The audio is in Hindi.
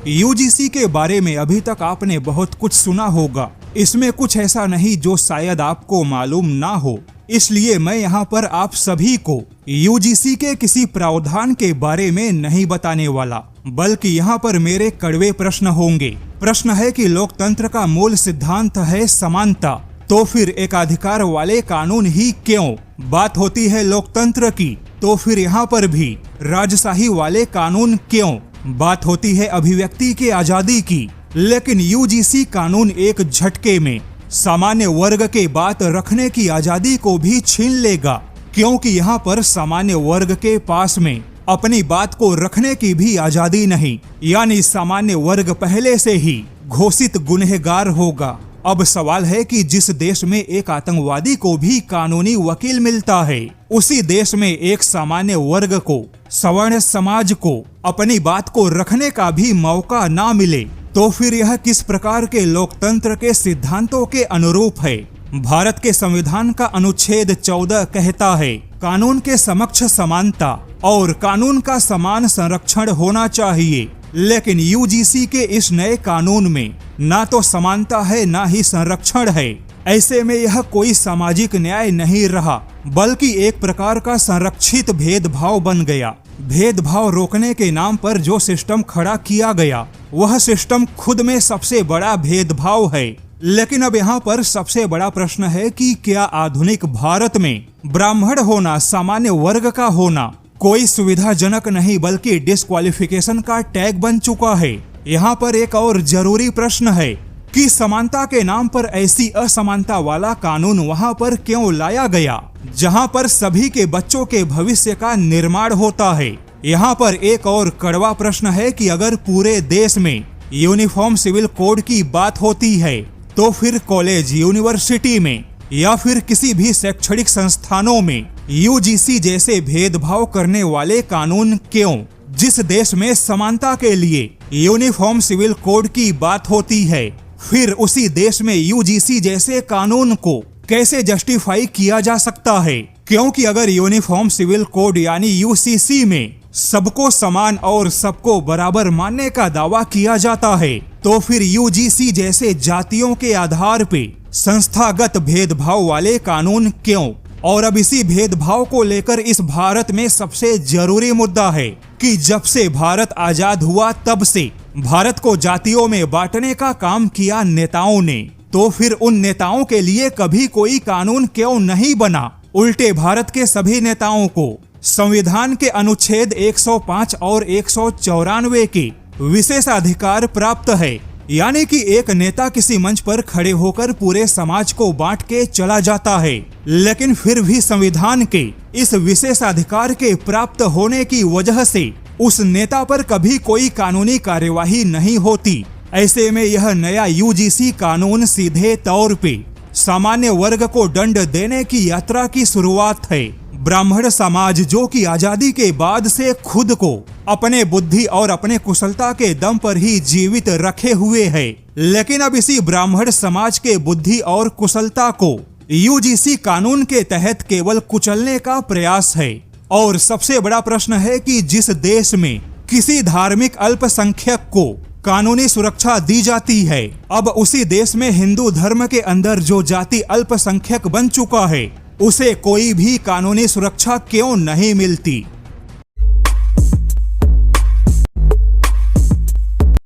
यूजीसी के बारे में अभी तक आपने बहुत कुछ सुना होगा। इसमें कुछ ऐसा नहीं जो शायद आपको मालूम ना हो, इसलिए मैं यहाँ पर आप सभी को यूजीसी के किसी प्रावधान के बारे में नहीं बताने वाला, बल्कि यहाँ पर मेरे कड़वे प्रश्न होंगे। प्रश्न है कि लोकतंत्र का मूल सिद्धांत है समानता, तो फिर एकाधिकार वाले कानून ही क्यों? बात होती है लोकतंत्र की, तो फिर यहाँ पर भी राजशाही वाले कानून क्यों? बात होती है अभिव्यक्ति के आजादी की, लेकिन यूजीसी कानून एक झटके में सामान्य वर्ग के बात रखने की आजादी को भी छीन लेगा, क्योंकि यहाँ पर सामान्य वर्ग के पास में अपनी बात को रखने की भी आजादी नहीं, यानी सामान्य वर्ग पहले से ही घोषित गुनहगार होगा। अब सवाल है कि जिस देश में एक आतंकवादी को भी कानूनी वकील मिलता है, उसी देश में एक सामान्य वर्ग को, सवर्ण समाज को अपनी बात को रखने का भी मौका ना मिले, तो फिर यह किस प्रकार के लोकतंत्र के सिद्धांतों के अनुरूप है? भारत के संविधान का अनुच्छेद 14 कहता है, कानून के समक्ष समानता और कानून का समान संरक्षण होना चाहिए। लेकिन यूजीसी के इस नए कानून में ना तो समानता है ना ही संरक्षण है। ऐसे में यह कोई सामाजिक न्याय नहीं रहा, बल्कि एक प्रकार का संरक्षित भेदभाव बन गया। भेदभाव रोकने के नाम पर जो सिस्टम खड़ा किया गया, वह सिस्टम खुद में सबसे बड़ा भेदभाव है। लेकिन अब यहाँ पर सबसे बड़ा प्रश्न है कि क्या आधुनिक भारत में ब्राह्मण होना, सामान्य वर्ग का होना कोई सुविधाजनक नहीं बल्कि डिस्क्वालिफिकेशन का टैग बन चुका है? यहाँ पर एक और जरूरी प्रश्न है कि समानता के नाम पर ऐसी असमानता वाला कानून वहाँ पर क्यों लाया गया, जहाँ पर सभी के बच्चों के भविष्य का निर्माण होता है? यहाँ पर एक और कड़वा प्रश्न है कि अगर पूरे देश में यूनिफॉर्म सिविल कोड की बात होती है, तो फिर कॉलेज, यूनिवर्सिटी में या फिर किसी भी शैक्षणिक संस्थानों में यूजीसी जैसे भेदभाव करने वाले कानून क्यों? जिस देश में समानता के लिए यूनिफॉर्म सिविल कोड की बात होती है, फिर उसी देश में यूजीसी जैसे कानून को कैसे जस्टिफाई किया जा सकता है? क्योंकि अगर यूनिफॉर्म सिविल कोड यानी यूसीसी में सबको समान और सबको बराबर मानने का दावा किया जाता है, तो फिर यूजीसी जैसे जातियों के आधार पे संस्थागत भेदभाव वाले कानून क्यों? और अब इसी भेदभाव को लेकर इस भारत में सबसे जरूरी मुद्दा है कि जब से भारत आजाद हुआ तब से भारत को जातियों में बांटने का काम किया नेताओं ने, तो फिर उन नेताओं के लिए कभी कोई कानून क्यों नहीं बना? उल्टे भारत के सभी नेताओं को संविधान के अनुच्छेद 105 और 194 के विशेषाधिकार प्राप्त है, यानी कि एक नेता किसी मंच पर खड़े होकर पूरे समाज को बांट के चला जाता है, लेकिन फिर भी संविधान के इस विशेषाधिकार के प्राप्त होने की वजह से उस नेता पर कभी कोई कानूनी कार्यवाही नहीं होती। ऐसे में यह नया यूजीसी कानून सीधे तौर पे सामान्य वर्ग को दंड देने की यात्रा की शुरुआत है। ब्राह्मण समाज जो कि आजादी के बाद से खुद को अपने बुद्धि और अपने कुशलता के दम पर ही जीवित रखे हुए है, लेकिन अब इसी ब्राह्मण समाज के बुद्धि और कुशलता को यूजीसी कानून के तहत केवल कुचलने का प्रयास है। और सबसे बड़ा प्रश्न है कि जिस देश में किसी धार्मिक अल्पसंख्यक को कानूनी सुरक्षा दी जाती है, अब उसी देश में हिंदू धर्म के अंदर जो जाति अल्पसंख्यक बन चुका है, उसे कोई भी कानूनी सुरक्षा क्यों नहीं मिलती?